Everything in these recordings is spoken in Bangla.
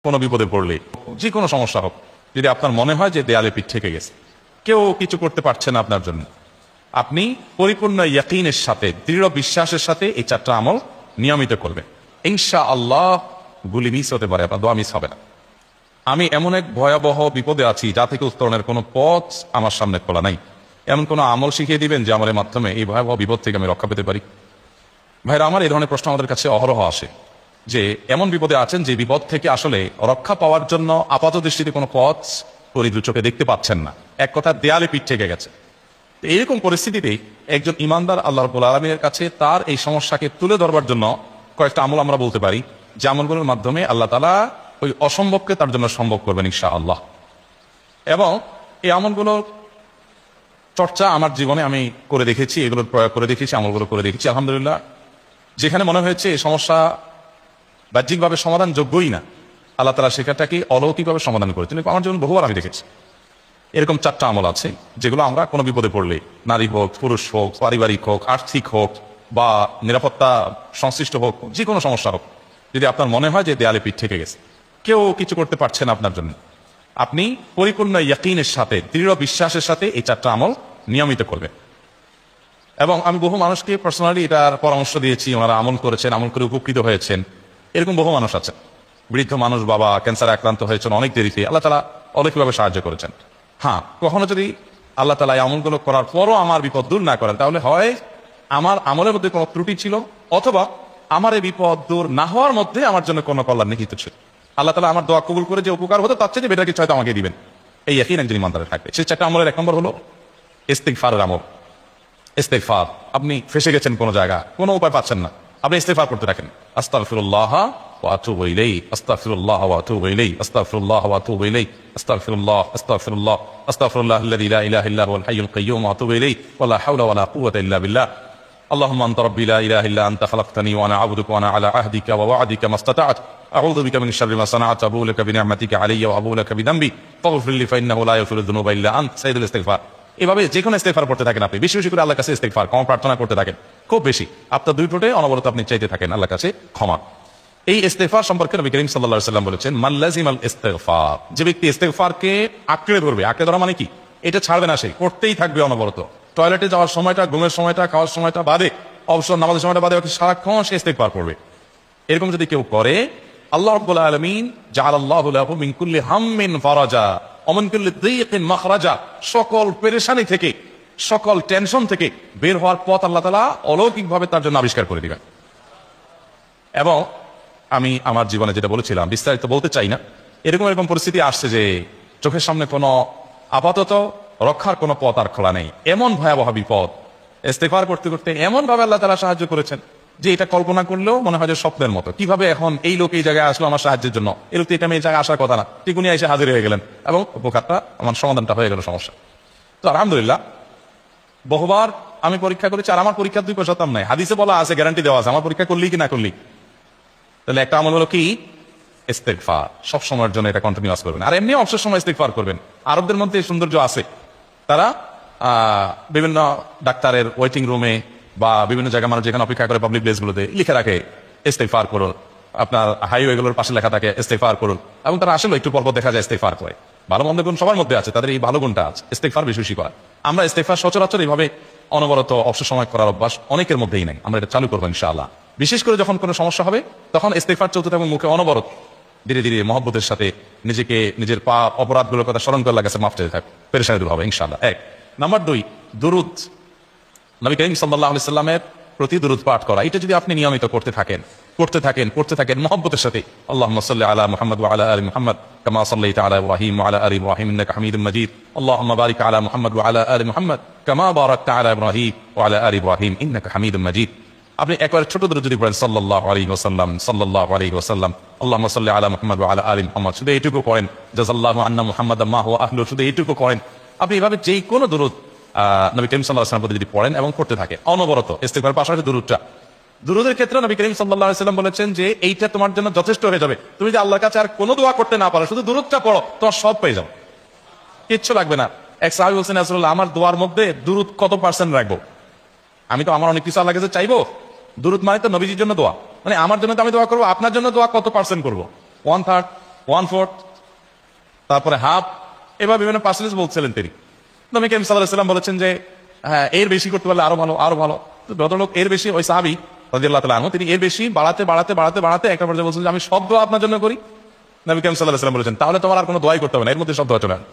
কোনো বিপদে পড়লে, যে কোনো সমস্যা হোক, যদি আপনার মনে হয় যে দেয়ালে পিঠ ঠেকে গেছে, কেউ কিছু করতে পারছে না আপনার জন্য, আপনি পরিপূর্ণ ইয়াকিনের সাথে, দৃঢ় বিশ্বাসের সাথে এই 4টা আমল নিয়মিত করবেন। ইনশাআল্লাহ গুলি মিস হতে পারে, আপনার দোয়া মিস হবে না। আমি এমন এক ভয়াবহ বিপদে আছি যা থেকে উত্তরণের কোনো পথ আমার সামনে খোলা নাই, এমন কোনো আমল শিখিয়ে দিবেন যে আমলের মাধ্যমে এই ভয়াবহ বিপদ থেকে আমি রক্ষা পেতে পারি। ভাইরা আমার, এই ধরনের প্রশ্ন আমাদের কাছে অহরহ আসে যে এমন বিপদে আছেন যে বিপদ থেকে আসলে রক্ষা পাওয়ার জন্য আপাত দৃষ্টিতে কোনো পথ পরিদু চোখে দেখতে পাচ্ছেন না, এক কথা দেয়ালে পিঠ ঠেকে গেছে। এইরকম পরিস্থিতিতে একজন ইমানদার আল্লাহ রাব্বুল আলামিনের কাছে তার এই সমস্যাকে তুলে ধরবার জন্য কয়েকটা আমল আমরা বলতে পারি, যে আমলগুলোর মাধ্যমে আল্লাহ তাআলা ওই অসম্ভবকে তার জন্য সম্ভব করবেন ইনশাআল্লাহ। এবং এই আমলগুলোর চর্চা আমার জীবনে আমি করে দেখেছি, এগুলোর প্রয়োগ করে দেখেছি, আমলগুলো করে দেখেছি। আলহামদুলিল্লাহ, যেখানে মনে হয়েছে এই সমস্যা বাহ্যিকভাবে সমাধান যোগ্যই না, আল্লাহ তাআলা সেখানটাকে অলৌকিকভাবে সমাধান করেছেন। আমার জীবন বহুবার আমি দেখেছি। এরকম 4টা আমল আছে যেগুলো আমরা কোনো বিপদে পড়লে, নারী হোক, পুরুষ হোক, পারিবারিক হোক, আর্থিক হোক, বা নিরাপত্তা সংশ্লিষ্ট হোক, যে কোনো সমস্যা হোক, যদি আপনার মনে হয় যে দেয়ালে পিঠ ঠেকে গেছে, কেউ কিছু করতে পারছে না আপনার জন্য, আপনি পরিপূর্ণ ইয়াকিনের সাথে, দৃঢ় বিশ্বাসের সাথে এই 4টা আমল নিয়মিত করবেন। এবং আমি বহু মানুষকে পার্সোনালি এটার পরামর্শ দিয়েছি, ওনারা আমল করেছেন, আমল করে উপকৃত হয়েছেন। এরকম বহু মানুষ আছে, বৃদ্ধ মানুষ, বাবা ক্যান্সারে আক্রান্ত হয়েছেন অনেক দেরিতে, আল্লাহ তাআলা অলৌকিকভাবে সাহায্য করেছেন। হ্যাঁ, কখনো যদি আল্লাহ তাআলা এই আমলগুলো করার পরও আমার বিপদ দূর না করেন, তাহলে হয় আমার আমলের মধ্যে কোনো ত্রুটি ছিল, অথবা আমার এই বিপদ দূর না হওয়ার মধ্যে আমার জন্য কোনো কল্যাণ নিহিত ছিল। আল্লাহ তাআলা আমার দোয়া কবুল করে যে উপকার হতো তার চেয়ে বেটার কিছু হয়তো আমাকে দিবেন, এই ইয়াকিন একজন ইমানদারের থাকবে। সেই 4টা আমলের 1 নম্বর হলো ইস্তিগফারের আমল। ইস্তিগফার, আপনি ফেসে গেছেন কোনো জায়গা, কোনো উপায় পাচ্ছেন না, আপনি ইস্তিগফার করতে থাকেন। আস্তাগফিরুল্লাহ ওয়া আতুবু ইলাইহি, আস্তাগফিরুল্লাহ ওয়া আতুবু ইলাইহি, আস্তাগফিরুল্লাহ ওয়া আতুবু ইলাইহি, আস্তাগফিরুল্লাহ, আস্তাগফিরুল্লাহ, আস্তাগফিরুল্লাহাল্লাযী লা ইলাহা ইল্লা হুয়াল হাইয়ুল কাইয়্যুম ওয়া আতুবু ইলাইহি ওয়া লা হাওলা ওয়া লা কুওয়াতা ইল্লা বিল্লাহ। আল্লাহুম্মা আনতা রাব্বী লা ইলাহা ইল্লা আনতা খালাকতানি ওয়া আনা আবদুকা ওয়া আনা আলা আহদিকা ওয়া ওয়া'দিকা মাসতাতা'তু আউযু বিকা মিন শাররি মা সানা'তু আবু'ু লাকা বিনি'মাতিকা আলাইয়া ওয়া আবু'ু লাকা বিযামবি ফাগফির লি ফাইন্নাহু লা ইয়াগফিরুয যুনুবা ইল্লা আনত। সাইয়্যিদুল ইস্তিগফার। এভাবে যে কোনো ইস্তিগফার করতে থাকেন, আপনি বেশি বেশি করে আল্লাহর কাছে ইস্তিগফার, ক্ষমা প্রার্থনা করতে থাকেন, খুব বেশি। আপনার 2 ঠোঁটে অনবরত আপনি চাইতে থাকেন আল্লাহর কাছে ক্ষমা। এই ইস্তিগফার সম্পর্কে নবী করিম সাল্লাল্লাহু আলাইহি ওয়াসাল্লাম বলেছেন, মান লাযিমাল ইস্তিগফার, যে ব্যক্তি ইস্তিগফারকে আঁকড়ে ধরবে, আঁকড়ে ধরা মানে কি, এটা ছাড়বে না, সে করতেই থাকবে অনবরত। টয়লেটে যাওয়ার সময়টা, ঘুমের সময়টা, খাওয়ার সময়টা বাদে, অবসর নামাজের সময়টা বাদে, সারাক্ষণ সে ইস্তিগফার করবে। এরকম যদি কেউ করে, আল্লাহ রাব্বুল আলামিন জাআলাল্লাহু লাহু মিন কুল্লি হাম্মিন ফারাজা ওয়া মিন কুল্লি দীকিন মাখরাজা, সকল পেরেশানি থেকে, সকল টেনশন থেকে বের হওয়ার পথ আল্লাহ তাআলা অলৌকিকভাবে তার জন্য আবিষ্কার করে দিবেন। এবং আমি আমার জীবনে যেটা বলেছিলাম, বিস্তারিত বলতে চাই না, এরকম পরিস্থিতি আসছে যে চোখের সামনে কোনো আপাতত রক্ষার কোনো পথ আর খোলা নেই, এমন ভয়াবহ বিপদ। ইস্তিগফার করতে করতে এমন ভাবে আল্লাহ তাআলা সাহায্য করেছেন যে এটা কল্পনা করলেও মনে হয় যে স্বপ্নের মতো। কিভাবে এখন এই লোক এই জায়গায় আসলো আমার সাহায্যের জন্য, এই লোক তো এটা আমি এই জায়গায় আসার কথা না, ঠিক উনি এসে হাজির হয়ে গেলেন এবং উপকারটা, আমার সমাধানটা হয়ে গেল সমস্যা। তো আলহামদুলিল্লাহ, বহুবার আমি পরীক্ষা করেছি, আর আমার পরীক্ষার 2 পয়সা দাম নাই, হাদিসে বলা আছে, গ্যারান্টি দেওয়া আছে, আমার পরীক্ষা করলি কি না করলি। তাহলে একটা আমল হলো কি, ইস্তিগফার। সব সময়ের জন্য এটা কন্টিনিউয়াস করবেন, আর এমনি অবসর সময় ইস্তিগফার করবেন। আরবদের মধ্যে এই সৌন্দর্য আছে, তারা বিভিন্ন ডাক্তারের ওয়েটিং রুমে বা বিভিন্ন জায়গায় মানুষ যেখানে অপেক্ষা করে পাবলিক প্লেসগুলোতে লিখে রাখে ইস্তিগফার করুন, আপনার হাইওয়েগুলোর পাশে লেখা থাকে ইস্তিগফার করুন, এবং তারা আসলে একটু পরপর দেখা যায় ইস্তিগফার করে। ভালো মন্দ গুণ সবার মধ্যে আছে, তাদের এই ভালো গুণটা আছে, ইস্তিগফার বেশি বেশি করা। আমরা ইস্তিগফার সচরাচর এইভাবে অনবরত অবসর সময় করার অভ্যাস অনেকের মধ্যেই নাই, আমরা এটা চালু করবো ইনশাআল্লাহ। বিশেষ করে যখন কোনো সমস্যা হবে, তখন ইস্তিগফার চলতে থাকবে মুখে অনবরত, ধীরে ধীরে মহব্বতের সাথে নিজেকে, নিজের পাপ অপরাধগুলোর কথা স্মরণ করে আল্লাহর কাছে মাফ চাইতে থাকবে, পেরেশানি দূর হবে ইনশাআল্লাহ। 1 নাম্বার 2, দুরুদ। নবী করিম সাল্লাল্লাহু আলাইহি সাল্লামের প্রতি দুরুদ পাঠ করা, এটা যদি আপনি নিয়মিত করতে থাকেন মহব্বতের সাথে, আল্লাহুম্মা সাল্লি আলা মুহাম্মাদ ওয়া আলা আলি মুহাম্মাদ কামা সাল্লাইতা আলা ইব্রাহিম ওয়া আলা আলি ইব্রাহিম ইন্নাকা হামিদুম মাজিদ, আল্লাহুম্মা বারিক আলা মুহাম্মাদ ওয়া আলা আলি মুহাম্মাদ কামা বারাকতা আলা ইব্রাহিম ওয়া আলা আলি ইব্রাহিম ইন্নাকা হামিদুম মাজিদ। আপনি একবার ছোট দুরুদ যদি পড়েন, সাল্লাল্লাহু আলাইহি ওয়াসাল্লাম, সাল্লাল্লাহু আলাইহি ওয়াসাল্লাম, আল্লাহুম্মা সাল্লি আলা মুহাম্মাদ ওয়া আলা আলি মুহাম্মাদ, শুধু এইটুকু করেন, জাযাল্লাহু আন্না মুহাম্মাদাম মা হুয়া আহলু, শুধু এইটুকু করেন। আপনি এভাবে যেই কোনো দুরুদ নবী করিম সাল্লাল্লাহু আলাইহি ওয়াসাল্লাম যদি পড়েন এবং করতে থাকে অনবরত, ইস্তিগফারের পাশাপাশি দুরুদের ক্ষেত্রে নবী করিম সাল্লাল্লাহু আলাইহি ওয়াসাল্লাম বলেছেন যে এইটা তোমার জন্য যথেষ্ট হয়ে যাবে। তুমি যদি আল্লাহর কাছে আর কোনো দোয়া করতে না পারো, শুধু দুরুদটা পড়ো, তোমার সব পেয়ে যাও, কিচ্ছু লাগবে না। এক সাহাবী বলছেন, রাসূলুল্লাহ, আমার দোয়ার মধ্যে দুরুদ কত পার্সেন্ট রাখবো? আমি তো আমার অনেক কিছু আল্লাহর কাছে চাইবো, দুরুদ মানে তো নবীজির জন্য দোয়া, মানে আমার জন্য তো আমি দোয়া করবো, আপনার জন্য দোয়া কত পার্সেন্ট করবো? 1/3, 1/4, তারপরে হাফ, এবার বিভিন্ন পার্সেন্টেজ বলছিলেন তিনি। নবী করিম সাল্লাল্লাহু আলাইহি ওয়াসাল্লাম বলেছেন যে হ্যাঁ, এর বেশি করতে পারলে আরো ভালো, আরো ভালো। তো ভদ্রলোক এর বেশি, ওই সাহাবী রাদিয়াল্লাহু তাআলা আনহু, তিনি এর বেশি বাড়াতে বাড়াতে বাড়াতে বাড়াতে একটা পর্যায়ে বলছেন যে আমি সব দোয়া আপনার জন্য করি। নবী করিম সাল্লাল্লাহু আলাইহি ওয়াসাল্লাম বলেছেন তাহলে তোমার আর কোনো দোয়াই করতে হবে না, এর মধ্যে সব দোয়া চলে আসবে।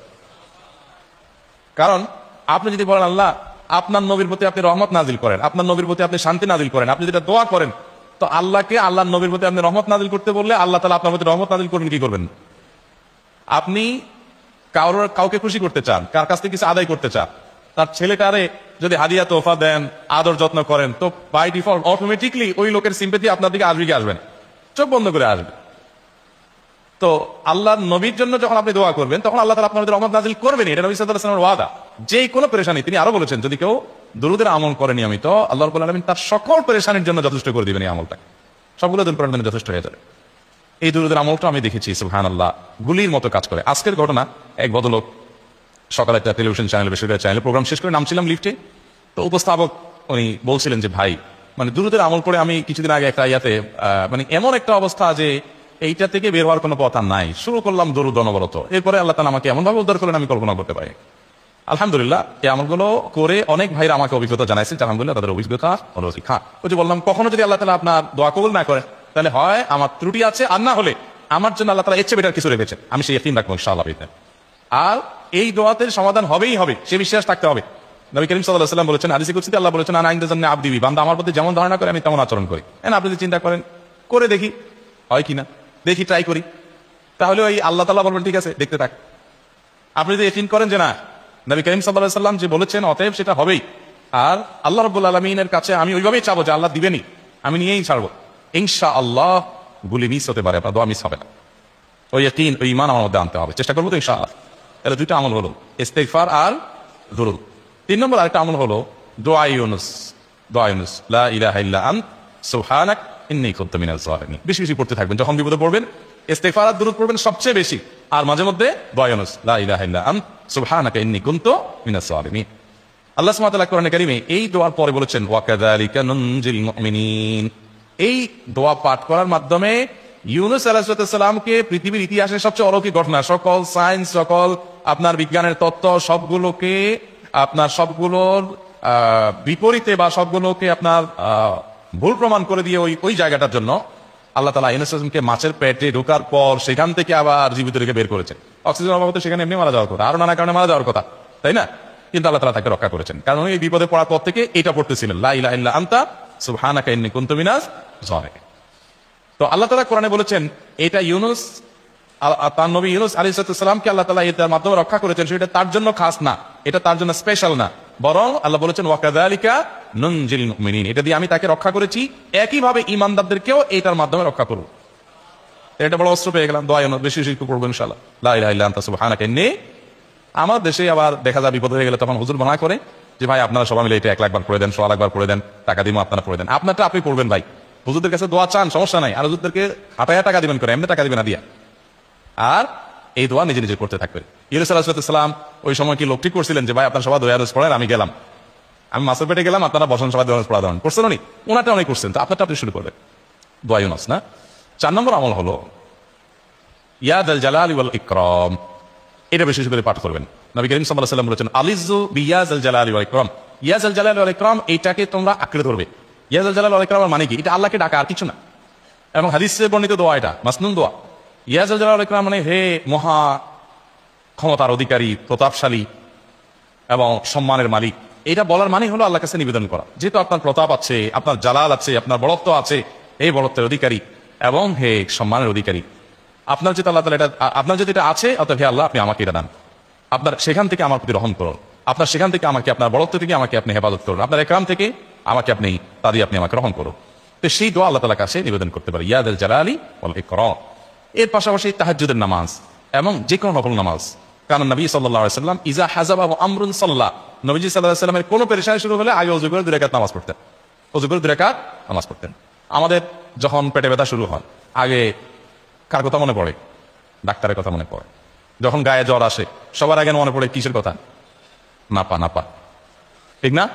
কারণ আপনি যদি বলেন আল্লাহ আপনার নবীর প্রতি আপনি রহমত নাজিল করেন, আপনার নবীর প্রতি আপনি শান্তি নাজিল করেন, আপনি যেটা দোয়া করেন, তো আল্লাহকে আল্লাহর নবীর প্রতি আপনি রহমত নাজিল করতে বললে আল্লাহ তাআলা আপনার প্রতি রহমত নাজিল করবেন কি করবেন? আপনি কাউকে খুশি করতে চান, কার কাছ থেকে কিছু আদায় করতে চান, তার ছেলেটারে যদি হাদিয়া তোফা দেন, আদর যত্ন করেন, তো বাই ডিফল্ট অটোমেটিকলি ওই লোকের সিম্পেথি আপনার দিকে আসবে কি আসবে না? চোখ বন্ধ করে আসবে। তো আল্লাহর নবীর জন্য যখন আপনি দোয়া করবেন তখন আল্লাহ তাআলা আপনার রহমত নাজিল করবেন, এটা নবী সাল্লাল্লাহু আলাইহি ওয়াসাল্লামের ওয়াদা। যে কোনো পেরেশানি, তিনি আরো বলেছেন যদি কেউ দুরূদের আমল করে নিয়মিত, আল্লাহ রাব্বুল আলামিন তার সকল পেরেশানির জন্য যথেষ্ট করে দিবেন। এই আমলটা সবগুলো দূর করার জন্য যথেষ্ট হয়ে যাবে। এই দুরূদের আমলটা আমি দেখেছি সুবহানাল্লাহ গুলির মতো কাজ করে। আজকের ঘটনা, এক ভদ্রলোক সকালে একটা টেলিভিশন চ্যানেল, বেসরকারি চ্যানেলে প্রোগ্রাম শেষ করে নামছিলাম লিফটে, তো উপস্থাপক উনি বলছিলেন যে ভাই মানে দুরূদের আমল করে আমি কিছুদিন আগে একটা ইয়াতে মানে এমন একটা অবস্থা যে এইটা থেকে বের হওয়ার কোনো পথ আর নাই, শুরু করলাম দরুদ অনবরত, এরপরে আল্লাহ তাআলা আমাকে এমন ভাবে উদ্ধার করলেন আমি কল্পনা করতে পারি। আলহামদুলিল্লাহ এই আমলগুলো করে অনেক ভাইরা আমাকে অভিজ্ঞতা জানাইছেন, আলহামদুলিল্লাহ তাদের অভিজ্ঞতা হলো শিক্ষা। ওই যে বললাম কখনো যদি আল্লাহ তাআলা আপনার দোয়া কবুল না করেন তাহলে হয় আমার ত্রুটি আছে, আর না হলে আমার জন্য আল্লাহ তাআলা এর চেয়ে বেটার কিছু রেখেছেন, আমি সেই ইয়াকিন রাখবো ইনশাআল্লাহ। আর এই দোয়াতে সমাধান হবেই হবে, সে বিশ্বাস থাকতে হবে। নবী করিম সাল্লাল্লাহু আলাইহি ওয়াসাল্লাম বলেছেন, হাদিসে কুদসিতে আল্লাহ বলেছেন আনা ইনদা যান্নি আবদি বি, বান্দা আমার প্রতি যেমন ধারণা করে আমি তেমন আচরণ করি। আপনি যদি চিন্তা করেন করে দেখি হয় কিনা, দেখি ট্রাই করি, তাহলে ওই আল্লাহ তাআলা বলবেন ঠিক আছে দেখতে থাক। আপনি যদি ইয়াকিন করেন যে না নবী করিম সাল্লাল্লাহু আলাইহি ওয়াসাল্লাম যে বলেছেন অতএব সেটা হবেই, আর আল্লাহ রাব্বুল আলামিনের কাছে আমি ওইভাবেই চাবো যে আল্লাহ দিবেনই, আমি নিয়েই ছাড়বো, ইনশাআল্লাহ গুলি মিস হতে পারে, আপনার দোয়া মিস হবে না। ওই ইয়াকিন, ওই ঈমান আমার মধ্যে আনতে হবে, চেষ্টা করবো তো ইনশাআল্লাহ। তাহলে দুইটা আমল হলো ইস্তিগফার আর দুরূদ। 3 নম্বর আরেকটা আমল হলো দোয়া ইউনুস। দোয়া ইউনুস, লা ইলাহা ইল্লা আনত সুবহানাক ইন্নী কুনতু মিনাজ জালিমিন। বেশি বেশি পড়তে থাকবেন, যখন বিপদে পড়বেন ইস্তিগফার আর দুরূদ পড়বেন সবচেয়ে বেশি, আর মাঝে মধ্যে দোয়া ইউনুস, লা ইলাহা ইল্লা আনত সুবহানাকা ইন্নী কুনতু মিনাজ জালিমিন। আল্লাহ সুবহানাহু ওয়া তাআলা কোরআনে কারীমে এই দোয়ার পরে বলেছেন ওয়া কাযালিকা নুনজিল মুমিনিন। এই দোয়া পাঠ করার মাধ্যমে ইউনুস আলাইহিস সালামকে পৃথিবীর ইতিহাসের সবচেয়ে অলৌকিক ঘটনা, সকল সায়েন্স, সকল আপনার বিজ্ঞানের তত্ত্ব সবগুলোকে আপনার সবগুলোর বিপরীতে বা সবগুলোকে আপনার ভুল প্রমাণ করে দিয়ে ওই জায়গাটার জন্য আল্লাহ তাআলা ইউনুস আলাইহিস সালামকে মাছের পেটে ঢোকার পর সেখান থেকে আবার জীবিত রেখে বের করেছেন। অক্সিজেন অভাবে তো সেখানে এমনি মারা যাওয়ার কথা, আরো নানা কারণে মারা যাওয়ার কথা, তাই না? কিন্তু আল্লাহ তাআলা তাকে রক্ষা করেছেন, কারণ এই বিপদে পড়ার পর থেকে এটা পড়তেছিলেন লা ইলাহা ইল্লা আনতা সুবহানাকা ইন্নী কুনতু মিনাজ জালিমিন। তো আল্লাহ তাআলা কোরআনে বলেছেন এটা ইউনুস, তার নবী ইউনুস আলাইহিস সালামকে আল্লাহ তাআলা এটার মাধ্যমে রক্ষা করেছেন, সেটা তার জন্য খাস না, এটা তার জন্য স্পেশাল না, বরং আল্লাহ বলেছেন ওয়া কাযালিকা নুনজিল মুমিনিন, এটা দিয়ে আমি তাকে রক্ষা করেছি, একইভাবে ঈমানদারদেরকেও এটার মাধ্যমে রক্ষা করব। এটা বড় অস্ত্র পেয়ে গেলাম। দোয়া ইউনুস বেশি বেশি পড়বো ইনশাআল্লাহ, লা ইলাহা ইল্লা আনতা সুবহানাকা ইন্নী। আমার দেশে আবার দেখা যায় বিপদ হয়ে গেলে তখন হুজুর মানা করে যে ভাই আপনারা সবাই মিলে এটা 1 লাখ বার পড়ে দেন, 100 লাখ বার পড়ে দেন, টাকা দিমো আপনারা পড়ে দেন। আপনারটা আপনি পড়বেন ভাই, হুজুরদের কাছে দোয়া চান সমস্যা নাই, আর হুজুরদেরকে হাঁটায়া টাকা দিবেন করে, এমনি টাকা দিবেন না দিয়া। আর এই দোয়া নিজে নিজে করতে থাকবেন। ইউনুস আলাইহিস সালাম ওই সময় কি লোক ঠিক করছিলেন যে ভাই আপনারা সবাই দোয়া ইউনুস পড়েন, আমি গেলাম, আমি মাছের পেটে গেলাম, আপনারা বসেন সবাই দোয়া ইউনুস পড়া দেন, করছেন উনি? ওনারটা অনেক করছেন, তো আপনারটা আপনি শুরু করবেন দোয়া ইউনুস না। 4 নম্বর আমল হলো ইয়া যাল জালালি ওয়াল ইকরাম। এটা বেশি বেশি করে পাঠ করবেন। নবী করিম সাল্লাল্লাহু আলাইহি ওয়াসাল্লাম বলেছেন আলিযু বিয়া যাল জালালি ওয়াল ইকরাম। ইয়া যাল জালালি ওয়াল ইকরাম, এইটাকে তোমরা আঁকড়ে ধরবে। ইয়া যাল জালালি ওয়াল ইকরাম মানে কি? এটা আল্লাহকে ডাকা, আর কিছু না। এবং হাদিসে বর্ণিত দোয়া, এটা মাসনুন দোয়া। ইয়া যাল জালালি ওয়াল ইকরাম মানে হে মহা ক্ষমতার অধিকারী, প্রতাপশালী এবং সম্মানের মালিক। এটা বলার মানে হলো আল্লাহর কাছে নিবেদন করা, যেহেতু আপনার প্রতাপ আছে, আপনার জালাল আছে, আপনার বড়ত্ব আছে, এই বড়ত্বের অধিকারী এবং হে সম্মানের অধিকারী, আপনার যেটা আল্লাহ তাআলা এটা আপনার যদি এটা আছে, অতএব হে আল্লাহ আপনি আমাকে এটা দান, আপনার সেখান থেকে আমার প্রতি রহম করুন, আপনার সেখান থেকে আমাকে, আপনার বড়ত্ব থেকে আমাকে আপনি হেফাজত করুন, আপনার একরাম থেকে আমাকে আপনি তা দিয়ে আপনি আমাকে রহম করুন। তো সেই দোয়া আল্লাহ তাআলার কাছে নিবেদন করতে পারে, ইয়া যাল জালালি ওয়াল ইকরাম। এর পাশাপাশি তাহাজ্জুদের নামাজ এবং যে কোনো নফল নামাজ। কারণ নবী সাল্লাল্লাহু আলাইহি ওয়াসাল্লাম ইজা হাযাবা আমরুন সাল্লা, নবীজি সাল্লাল্লাহু আলাইহি ওয়াসাল্লামের কোনো পেরেশানি শুরু হলে আগে ওযু করে 2 রাকাত নামাজ পড়তেন, ওযু করে 2 রাকাত নামাজ পড়তেন। আমাদের যখন পেটে ব্যথা শুরু হয় আগে কার কথা মনে পড়ে? ডাক্তারের কথা মনে পড়ে। যখন গায়ে জ্বর আসে সবার আগে মনে পড়ে কিসের কথা? নাপা, নাপা, ঠিক না?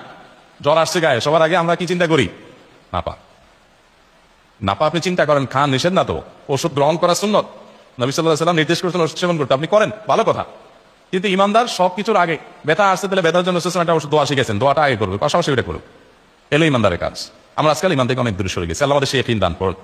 জ্বর আসছে গায়ে, সবার আগে আমরা কি চিন্তা করি? নাপা। নাপা আপনি চিন্তা করেন, খান নিষেধ না তো, ওষুধ গ্রহণ করা সুন্নত, নবী সাল্লাল্লাহু আলাইহি ওয়াসাল্লাম নির্দেশ করেছেন ওষুধ সেবন করতে, আপনি করেন, ভালো কথা। কিন্তু ইমানদার সবকিছুর আগে ব্যথা আসছে, তাহলে ব্যথার জন্য একটা ওষুধ দোয়া শিখেছেন, দোয়াটা আগে করবে, পাশাপাশি ওটা করুক। এলো ইমানদারের কাজ। আমরা আজকাল ইমান থেকে অনেক দূরে সরে গেছি। আল্লাহ আমাদের সেই ইয়াকিন দান করুন।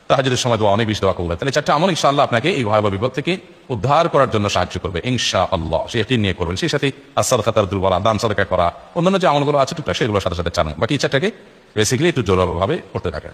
তাহাজ্জুদের সময় দোয়া অনেক বেশি দোয়া করবে, তাহলে চারটা আমল ইনশাআল্লাহ আপনাকে এই ভয়াবহ বিপদ থেকে উদ্ধার করার জন্য সাহায্য করবে ইনশাআল্লাহ। সেই ইয়াকিন নিয়ে করবেন। সেই সাথে as-সাদাকাতু দুর্বলা, দান সাদাকা করা, অন্যান্য যে আমলগুলো আছে টুকটাক সেগুলোর সাথে সাথে চালান। বাকি ইচ্ছাটাকে বেসিক্যালি একটু জোরালোভাবে করতে থাকেন।